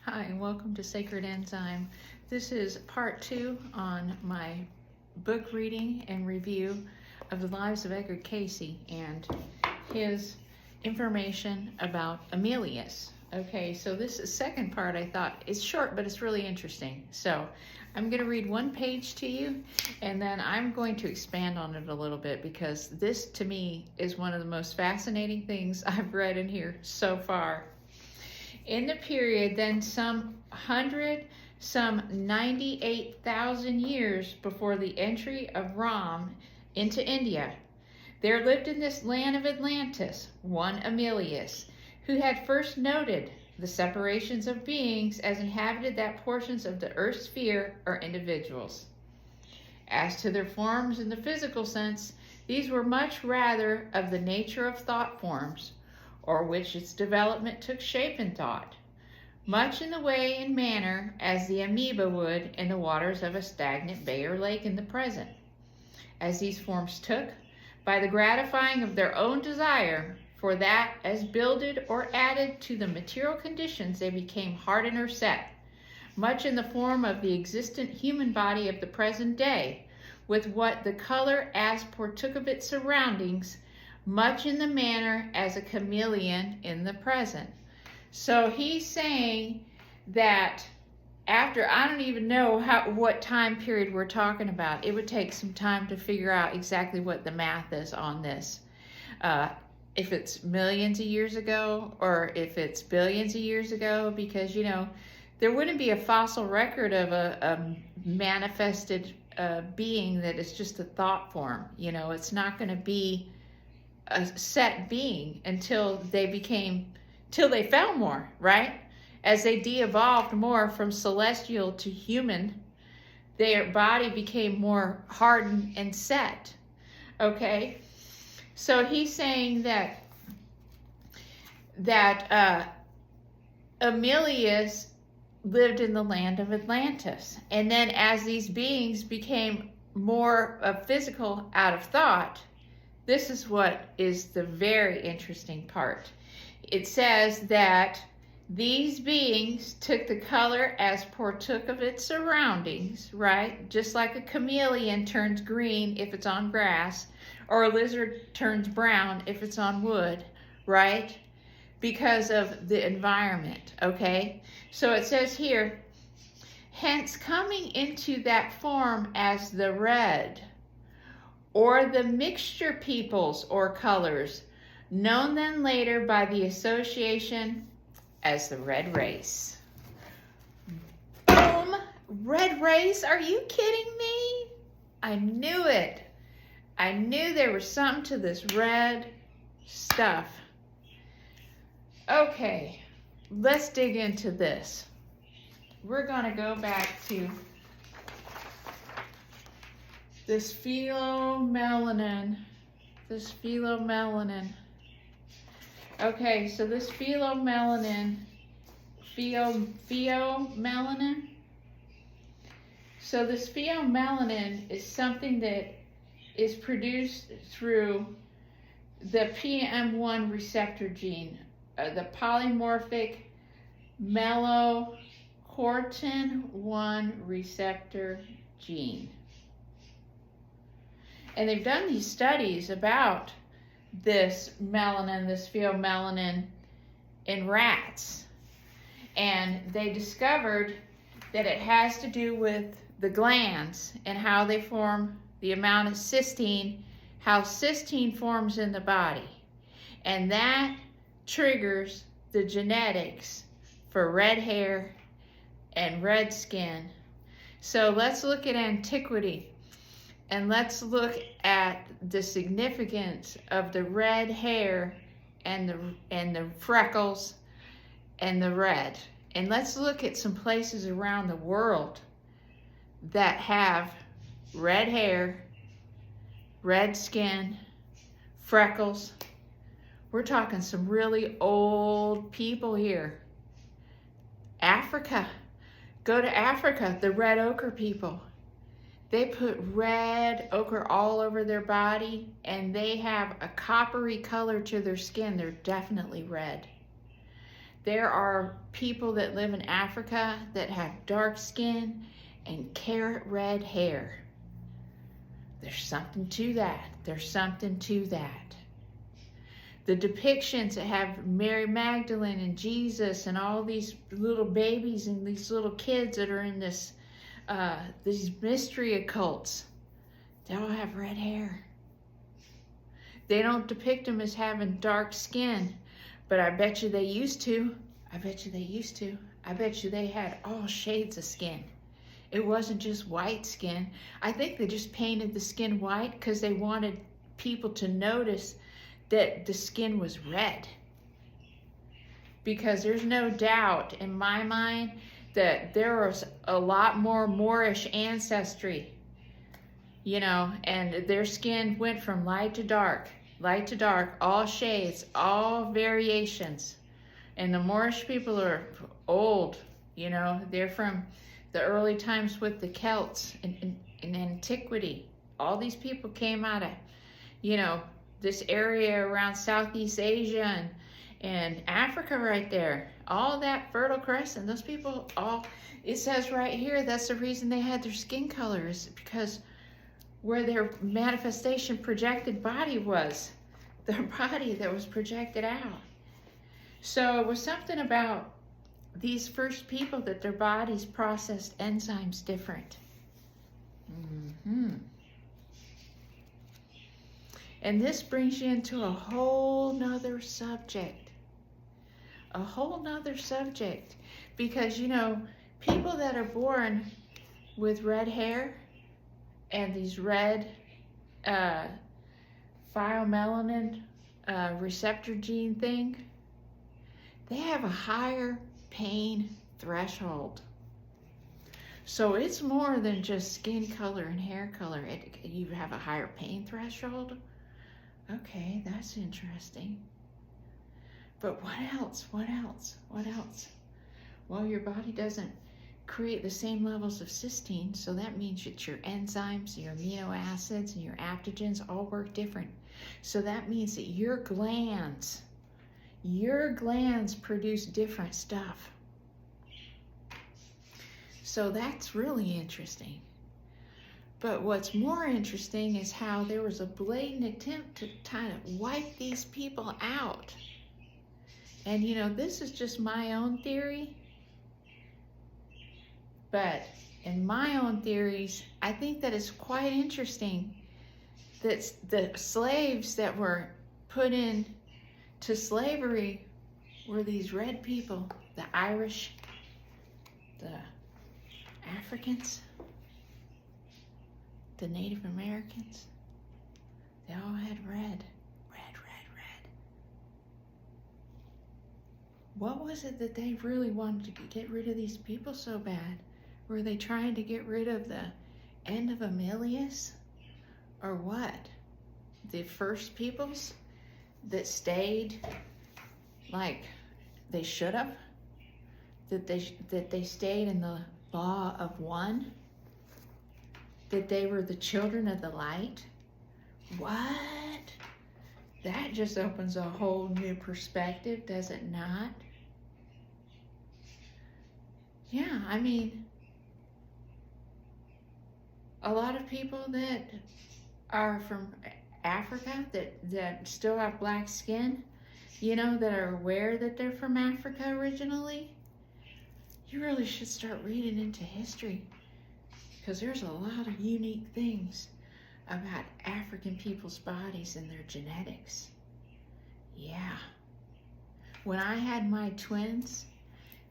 Hi, and welcome to Sacred Enzyme. This is part 2 on my book reading and review of the lives of Edgar Cayce and his information about Amilius. Okay, so this is second part. I thought it's short, but it's really interesting. So I'm going to read one page to you, and then I'm going to expand on it a little bit because this, to me, is one of the most fascinating things I've read in here so far. In the period then some 98,000 years before the entry of Ram into India, there lived in this land of Atlantis one Amilius, who had first noted the separations of beings as inhabited that portions of the earth's sphere or individuals. As to their forms in the physical sense, these were much rather of the nature of thought forms, or which its development took shape in thought, much in the way and manner as the amoeba would in the waters of a stagnant bay or lake in the present. As these forms took, by the gratifying of their own desire, for that as builded or added to the material conditions they became hardened or set, much in the form of the existent human body of the present day, with what the color as partook of its surroundings, much in the manner as a chameleon in the present. So he's saying that after, I don't even know what time period we're talking about. It would take some time to figure out exactly what the math is on this. If it's millions of years ago or if it's billions of years ago, because, there wouldn't be a fossil record of a manifested being that is just a thought form. It's not going to be a set being until they found more, right? As they de-evolved more from celestial to human, their body became more hardened and set. Okay, so he's saying that Amilius lived in the land of Atlantis, and then as these beings became more physical out of thought, this is what is the very interesting part. It says that these beings took the color as partook of its surroundings, right? Just like a chameleon turns green if it's on grass, or a lizard turns brown if it's on wood, right? Because of the environment, okay? So it says here, hence coming into that form as the red, or the mixture peoples or colors, known then later by the association as the red race. Boom! Red race? Are you kidding me? I knew it. I knew there was something to this red stuff. Okay, let's dig into this. We're going to go back to this pheomelanin. Okay, so this pheomelanin. So this pheomelanin is something that is produced through the PM1 receptor gene, the polymorphic melanocortin 1 receptor gene. And they've done these studies about this melanin, this pheomelanin, in rats. And they discovered that it has to do with the glands and how they form the amount of cysteine, how cysteine forms in the body. And that triggers the genetics for red hair and red skin. So let's look at antiquity. And let's look at the significance of the red hair and the freckles and the red. And let's look at some places around the world that have red hair, red skin, freckles. We're talking some really old people here. Africa. Go to Africa, the red ochre people. They put red ochre all over their body, and they have a coppery color to their skin. They're definitely red. there are people that live in Africa that have dark skin and carrot red hair. There's something to that. There's something to that. The depictions that have Mary Magdalene and Jesus and all these little babies and these little kids that are in these mystery occults, they all have red hair. They don't depict them as having dark skin, but I bet you they used to. I bet you they used to. I bet you they had all shades of skin. It wasn't just white skin. I think they just painted the skin white because they wanted people to notice that the skin was red. Because there's no doubt in my mind that there was a lot more Moorish ancestry, you know, and their skin went from light to dark, all shades, all variations. And the Moorish people are old, you know, they're from the early times with the Celts in antiquity. All these people came out of, you know, this area around Southeast Asia and Africa right there. All that Fertile Crescent, those people all, it says right here, that's the reason they had their skin colors, because where their manifestation projected body was, their body that was projected out. So it was something about these first people that their bodies processed enzymes different. And this brings you into a whole nother subject. A whole nother subject. Because, you know, people that are born with red hair and these red phenylalanine receptor gene thing, they have a higher pain threshold. So it's more than just skin color and hair color. You have a higher pain threshold? Okay, that's interesting. But what else? What else? What else? Well, your body doesn't create the same levels of cysteine, so that means that your enzymes, your amino acids, and your aptogens all work different. So that means that your glands produce different stuff. So that's really interesting. But what's more interesting is how there was a blatant attempt to kind of wipe these people out. And you know, this is just my own theory. But in my own theories, I think that it's quite interesting that the slaves that were put in to slavery were these red people, the Irish, the Africans, the Native Americans. They all had red. What was it that they really wanted to get rid of these people so bad? Were they trying to get rid of the end of Amilius? Or what? The first peoples that stayed like they should have? That they stayed in the law of one? That they were the children of the light? What? That just opens a whole new perspective, does it not? Yeah, I mean, a lot of people that are from Africa that still have black skin, you know, that are aware that they're from Africa originally, you really should start reading into history, because there's a lot of unique things about African people's bodies and their genetics. Yeah. When I had my twins,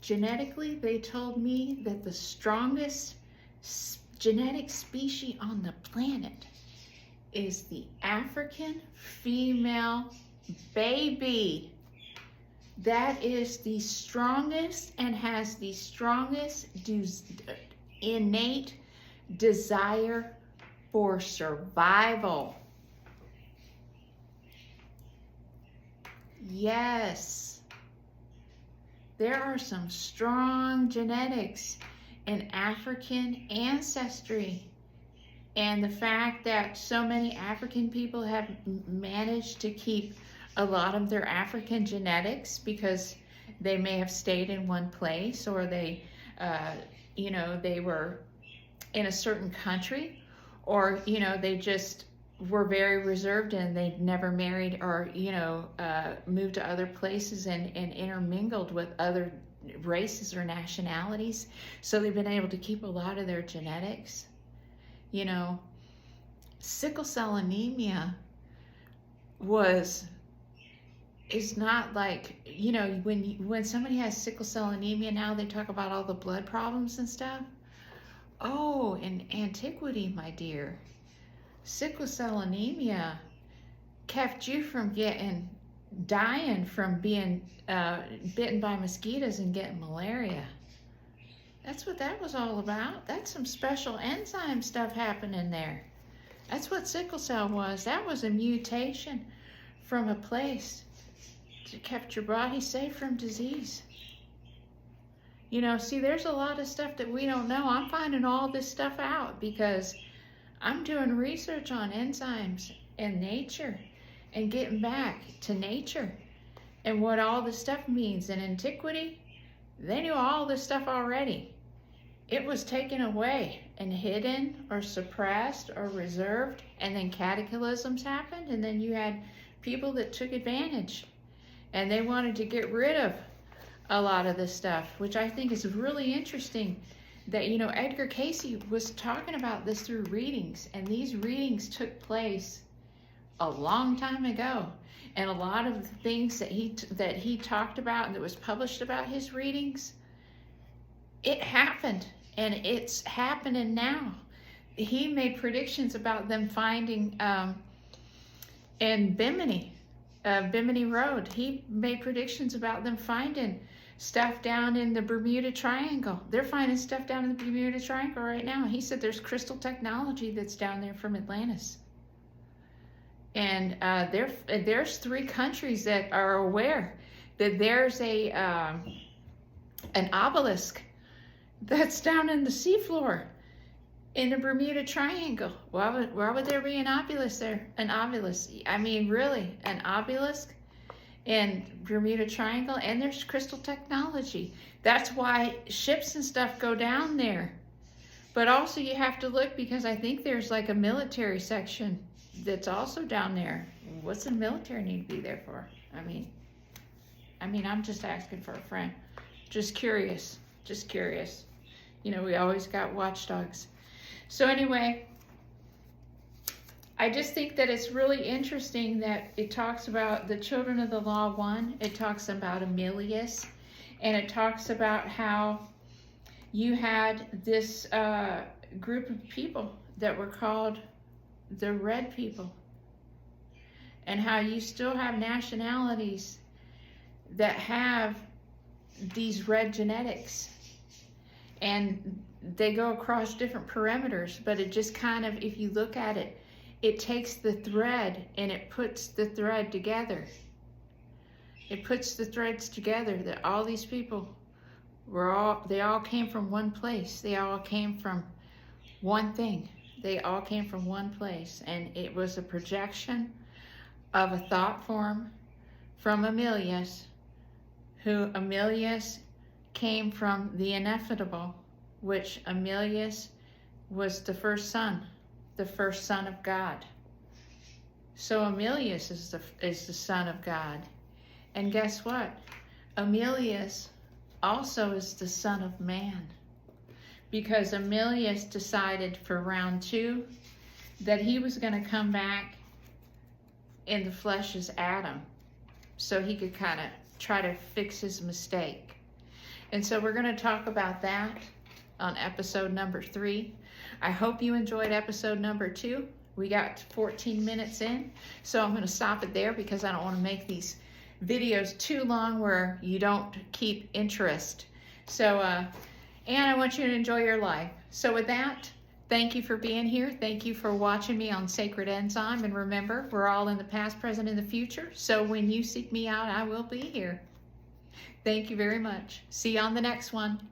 genetically, they told me that the strongest genetic species on the planet is the African female baby. That is the strongest and has the strongest innate desire for survival. Yes, there are some strong genetics in African ancestry. And the fact that so many African people have managed to keep a lot of their African genetics, because They may have stayed in one place, or they, they were in a certain country, or, they just were very reserved and they'd never married, or, moved to other places and intermingled with other races or nationalities. So they've been able to keep a lot of their genetics. Sickle cell anemia is not like, when somebody has sickle cell anemia now, they talk about all the blood problems and stuff. Oh, in antiquity, my dear, sickle cell anemia kept you from dying from being bitten by mosquitoes and getting malaria. That's what that was all about. That's some special enzyme stuff happening there. That's what sickle cell was. That was a mutation from a place that kept your body safe from disease. See, there's a lot of stuff that we don't know. I'm finding all this stuff out because I'm doing research on enzymes and nature and getting back to nature and what all this stuff means. In antiquity, they knew all this stuff already. It was taken away and hidden or suppressed or reserved, and then cataclysms happened, and then you had people that took advantage and they wanted to get rid of a lot of this stuff, which I think is really interesting that, Edgar Cayce was talking about this through readings, and these readings took place a long time ago. And a lot of the things that he talked about and that was published about his readings, it happened, and it's happening now. He made predictions about them finding in Bimini Road. He made predictions about them finding stuff down in the Bermuda Triangle. They're finding stuff down in the Bermuda Triangle right now. He said there's crystal technology that's down there from Atlantis. And there's 3 countries that are aware that there's an obelisk that's down in the seafloor in the Bermuda Triangle. Why would there be an obelisk there? An obelisk. I mean, really, an obelisk in Bermuda Triangle, and there's crystal technology. That's why ships and stuff go down there. But also you have to look, because I think there's like a military section that's also down there. What's the military need to be there for? I mean, I'm just asking for a friend. Just curious. We always got watchdogs. So anyway, I just think that it's really interesting that it talks about the children of the law 1. It talks about Amilius, and it talks about how you had this group of people that were called the red people, and how you still have nationalities that have these red genetics, and they go across different perimeters, but it just kind of, if you look at it, it takes the thread and it puts the thread together. It puts the threads together that all these people they all came from one place. They all came from one thing. They all came from one place, and it was a projection of a thought form from Amilius, who Amilius came from the ineffable, which Amilius was the first son of God. So Amilius is the son of God. And guess what? Amilius also is the son of man, because Amilius decided for round 2 that he was going to come back in the flesh as Adam, so he could kind of try to fix his mistake. And so we're going to talk about that on episode number 3. I hope you enjoyed episode number 2. We got 14 minutes in, so I'm going to stop it there because I don't want to make these videos too long where you don't keep interest. So, and I want you to enjoy your life. So with that, thank you for being here. Thank you for watching me on Sacred Enzyme. And remember, we're all in the past, present, and the future. So when you seek me out, I will be here. Thank you very much. See you on the next one.